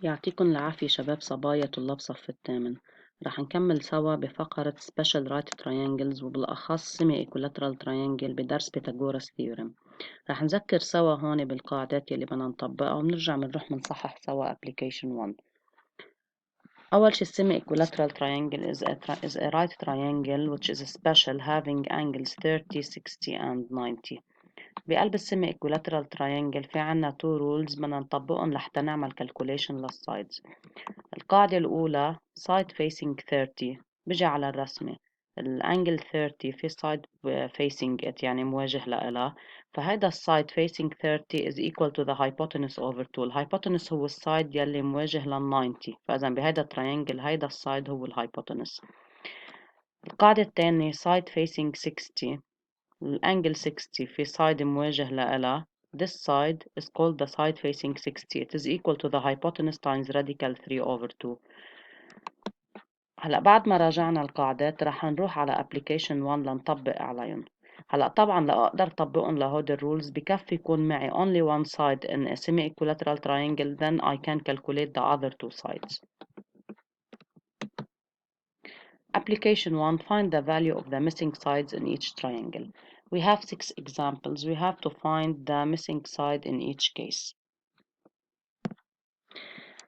يعطيكم العافية شباب صبايا طلاب صف الثامن. رح نكمل سوا بفقرة Special Right Triangles وبالأخص Semi Equilateral Triangle بدرس Pythagoras Theorem. رح نذكر سوا هون بالقاعدات يلي بدنا نطبقها ونرجع منروح منصحح سوا Application 1. أول شي Semi Equilateral Triangle is a right triangle which is special having angles 30, 60 and 90. بقلب السيمي equilateral triangle في عنا two rules بدنا نطبقهم لحتى نعمل calculation للsides. القاعدة الأولى side facing 30 بيجي على الرسمة الانجل 30 في side facing it يعني موجه لها، فهيدا السايد facing 30 is equal to the hypotenuse over 2. الهايبوتنس هو السايد يلي مواجه لل 90، فإذا بهيدا التريانجل هيدا السايد هو الهايبوتنس. القاعدة الثانية side facing 60 الانجل 60 في side مواجه لها. This side is called the side facing 60. It is equal to the hypotenuse times radical 3 over 2. هلا بعد ما راجعنا القاعدات رح نروح على application 1 لنطبق عليهم. هلا طبعا لأقدر طبقهم لهود الرولز بكفي يكون معي only one side in a semi-equilateral triangle, then I can calculate the other two sides. Application 1, find the value of the missing sides in each triangle. We have 6 examples. We have to find the missing side in each case.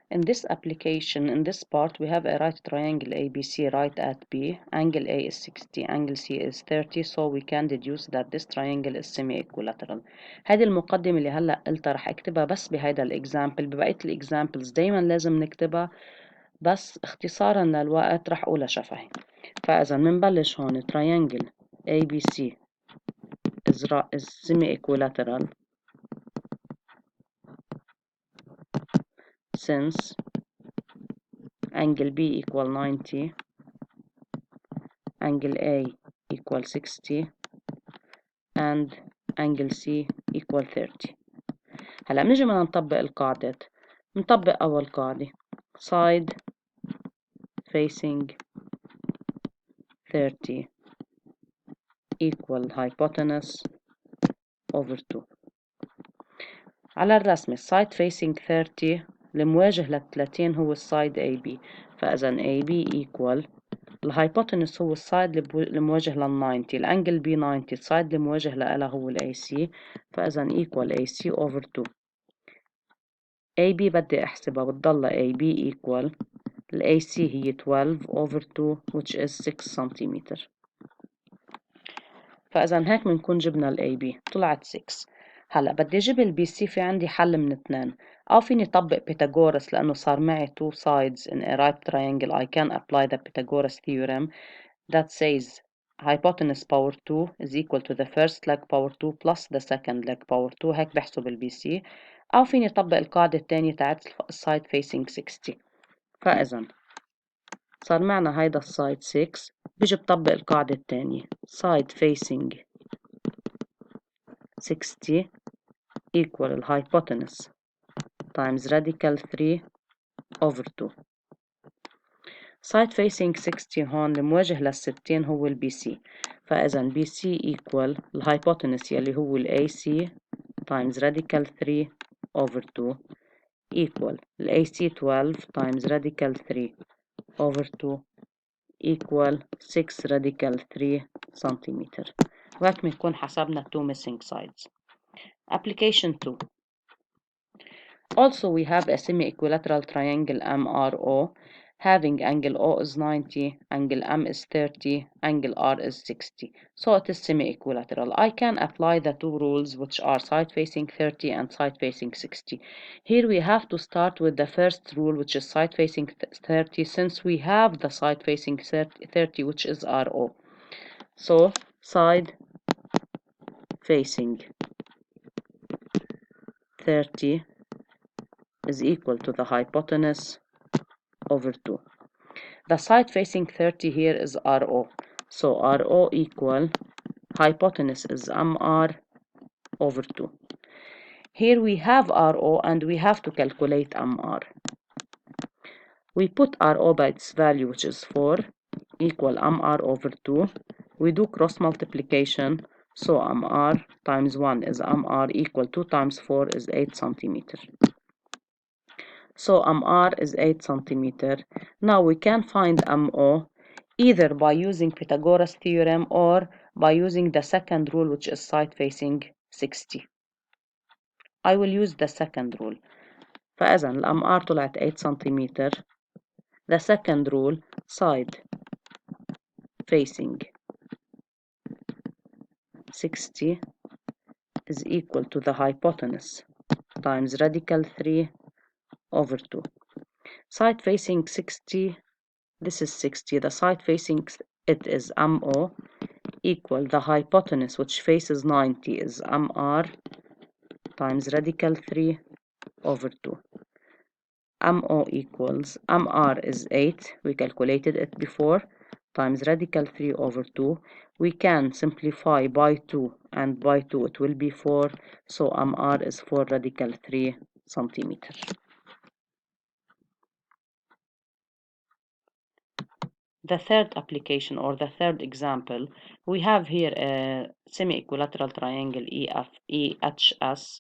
In this application, in this part, we have a right triangle ABC right at B. Angle A is 60, angle C is 30, so we can deduce that this triangle is semi-equilateral. هذه المقدمة اللي هلأ قلتها رح اكتبها بس بهيدا الإكزامبل، ببقية الإكزامبلز دايما لازم نكتبها بس اختصارا للوقت رح أقولها شفهي. فإذا منبلش هون triangle ABC is semi-equilateral since angle B equal 90, angle A equal 60 and angle C equal 30. هلا بنيجي بدنا نطبق القاعدات. نطبق أول قاعدة side facing 30 equal hypotenuse over 2. على الرسمة side facing 30 المواجه لل 30 هو السايد AB، فإذا AB equal الهايبوتنس هو السايد المواجه لل 90، الانجل B 90، السايد المواجه لها هو ال AC، فإذا equal AC over 2. AB بدي احسبها بتضل AB equal ال AC هي 12 over 2 which is 6 سنتيمتر. فإذا هيك بنكون جبنا ال AB طلعت 6. هلا بدي اجيب ال BC في عندي حل من اثنين، أو فيني طبق بيتاغورس لأنه صار معي two sides in a right triangle. I can apply the Pythagoras theorem that says hypotenuse power 2 is equal to the first leg power 2 plus the second leg power 2. هيك بحسب ال BC. أو فيني طبق القاعدة الثانية تاعت side facing 60. فإذا صار معنا هيدا السايد 6، بيجي بطبق القاعدة الثانية side facing 60 equal الهايبوتنس times radical 3 over 2. side facing 60 هون المواجه لل60 هو ال BC، فإذا BC equal الهايبوتنس يلي هو ال AC times radical 3 over 2 equal ال AC 12 times radical 3 over 2 equal 6 radical 3 centimeter. وهيك بنكون حسبنا two missing sides. Application 2. Also we have a semi-equilateral triangle MRO having angle O is 90, angle M is 30, angle R is 60. So it is semi-equilateral. I can apply the two rules which are side facing 30 and side facing 60. Here we have to start with the first rule which is side facing 30 since we have the side facing 30 which is RO. So side facing 30 is equal to the hypotenuse over 2. The side facing 30 here is RO. So RO equal hypotenuse is MR over 2. Here we have RO and we have to calculate MR. We put RO by its value which is 4 equal MR over 2. We do cross multiplication, so MR times 1 is MR equal 2 times 4 is 8 centimeter. So MR is 8 centimeter. Now we can find MO either by using Pythagoras theorem or by using the second rule, which is side facing 60. I will use the second rule. فإذا الأمR طلعت 8 سنتيمتر. The second rule, side facing 60 is equal to the hypotenuse times radical 3 over 2. Side facing 60, this is 60. The side facing it is MO equal the hypotenuse, which faces 90, is MR times radical 3 over 2. MO equals, MR is 8, we calculated it before, times radical 3 over 2. We can simplify by 2, and by 2 it will be 4, so MR is 4 radical 3 centimeter. The third application, or the third example, we have here a semi-equilateral triangle EHS,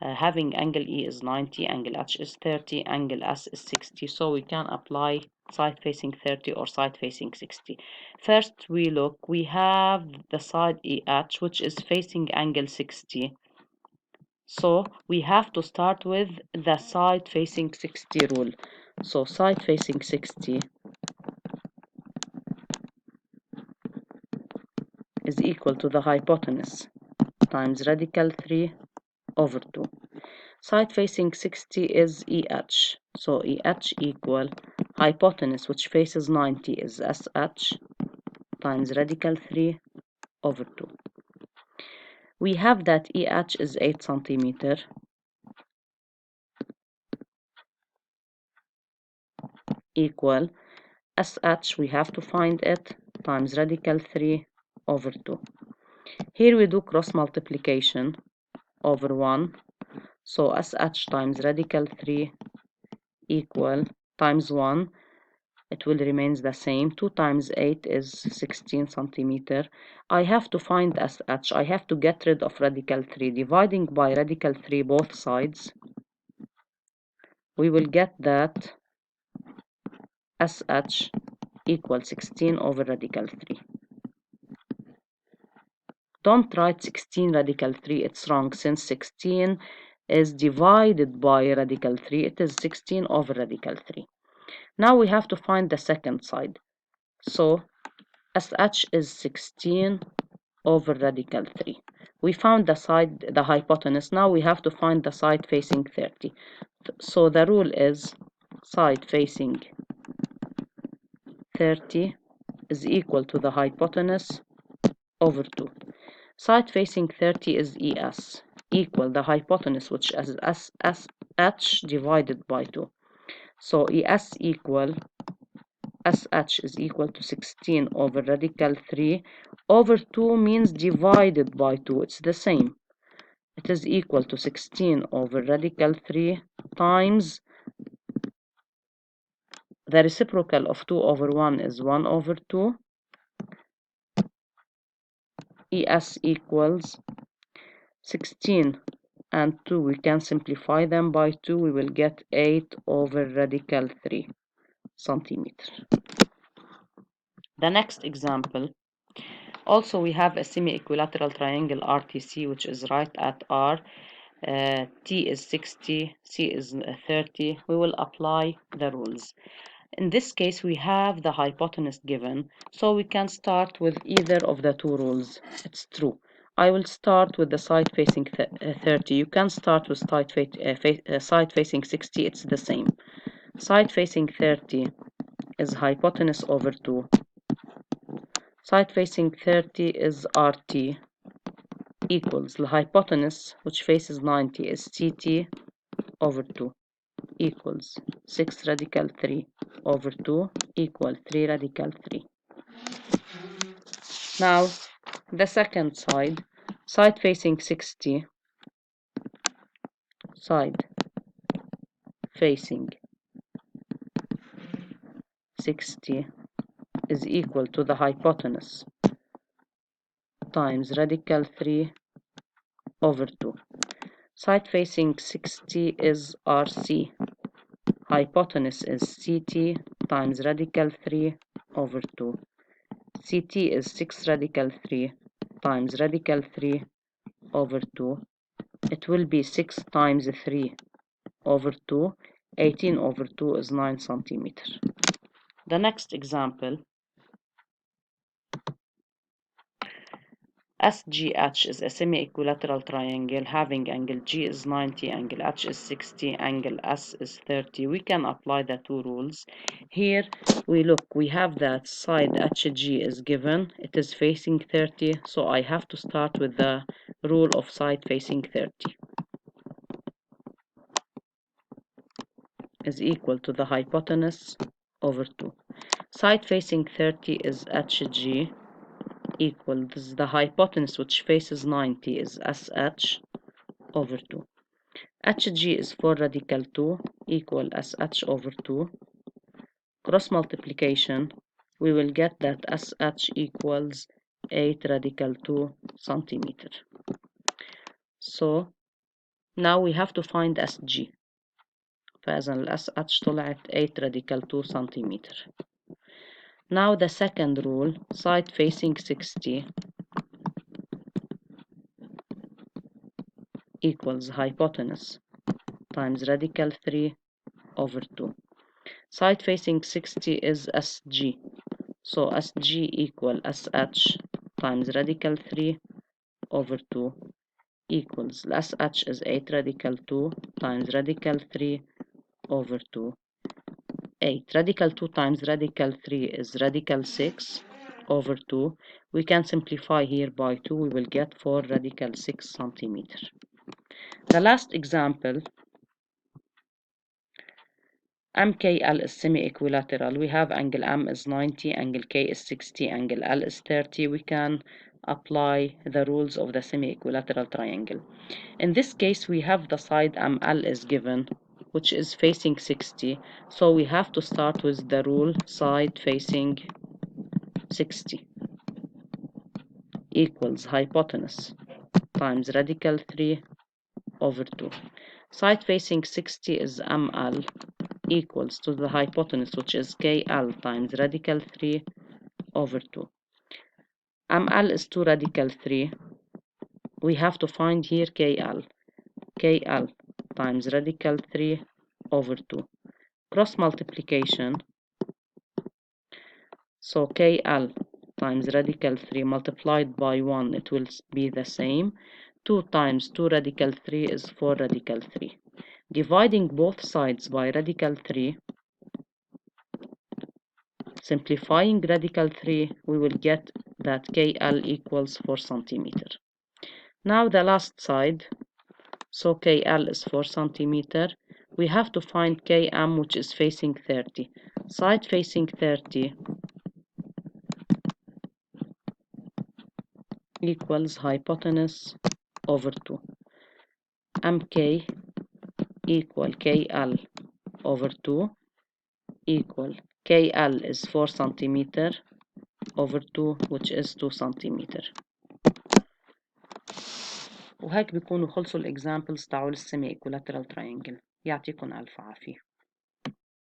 having angle E is 90, angle H is 30, angle S is 60, so we can apply side facing 30 or side facing 60. First we look, we have the side EH, which is facing angle 60. So we have to start with the side facing 60 rule. So side facing 60 is equal to the hypotenuse times radical 3 over 2. Side facing 60 is EH. So EH equal hypotenuse, which faces 90, is SH times radical 3 over 2. We have that EH is 8 centimeter equal SH, we have to find it, times radical 3 over 2. Here we do cross multiplication over 1. So SH times radical 3 equal times 1. It will remain the same. 2 times 8 is 16 centimeter. I have to find SH. I have to get rid of radical 3. Dividing by radical 3 both sides, we will get that SH equals 16 over radical 3. Don't write 16 radical 3, it's wrong, since 16 is divided by radical 3, it is 16 over radical 3. Now we have to find the second side. So SH is 16 over radical 3. We found the side, the hypotenuse. Now we have to find the side facing 30. So the rule is side facing 30 is equal to the hypotenuse over 2. Side facing 30 is ES equal the hypotenuse, which is SH divided by 2. So ES equal SH is equal to 16 over radical 3 over 2 means divided by 2. It's the same. It is equal to 16 over radical 3 times the reciprocal of 2 over 1 is 1 over 2. ES equals 16 and 2. We can simplify them by 2. We will get 8 over radical 3 centimeter. The next example, also we have a semi-equilateral triangle RTC, which is right at R. T is 60, C is 30. We will apply the rules. In this case, we have the hypotenuse given, so we can start with either of the two rules. It's true. I will start with the side facing 30. You can start with side facing 60. It's the same. Side facing 30 is hypotenuse over 2. Side facing 30 is RT equals the hypotenuse, which faces 90, is CT over 2 equals 6 radical 3 over 2 equal 3 radical 3. Now the second side, side facing 60, side facing 60 is equal to the hypotenuse times radical 3 over 2. Side facing 60 is RC hypotenuse is CT times radical 3 over 2. CT is 6 radical 3 times radical 3 over 2. It will be 6 times 3 over 2. 18 over 2 is 9 centimeters. The next example, SGH is a semi-equilateral triangle having angle G is 90, angle H is 60, angle S is 30. We can apply the two rules. Here we have that side HG is given. It is facing 30, so I have to start with the rule of side facing 30 is equal to the hypotenuse over 2. Side facing 30 is HG equal, this is the hypotenuse which faces 90 is SH over 2. HG is 4 radical 2 equal SH over 2. Cross multiplication, we will get that SH equals 8 radical 2 centimeter. So now we have to find SG. فإذا ال SH طلعت 8 radical 2 centimeter. Now the second rule, side facing 60 equals hypotenuse times radical 3 over 2. Side facing 60 is SG. So SG equal SH times radical 3 over 2 equals SH is 8 radical 2 times radical 3 over 2. 8 radical 2 times radical 3 is radical 6 over 2. We can simplify here by 2. We will get 4 radical 6 centimeter. The last example, MKL is semi-equilateral. We have angle M is 90, angle K is 60, angle L is 30. We can apply the rules of the semi-equilateral triangle. In this case, we have the side ML is given, which is facing 60. So we have to start with the rule side facing 60 equals hypotenuse times radical 3 over 2. Side facing 60 is ML equals to the hypotenuse, which is KL times radical 3 over 2. ML is 2 radical 3. We have to find here KL. KL times radical 3 over 2. Cross multiplication. So KL times radical 3 multiplied by 1, it will be the same. 2 times 2 radical 3 is 4 radical 3. Dividing both sides by radical 3, simplifying radical 3, we will get that KL equals 4 centimeter. Now the last side, so KL is 4 centimeter. We have to find KM, which is facing 30. Side facing 30 equals hypotenuse over 2. MK equal KL over 2 equal KL is 4 centimeter over 2 which is 2 centimeter. وهيك بيكونوا خلصوا الإكزامبلز تاعوا السيمي إيكولاترال تراينجل. يعطيكم ألف عافية.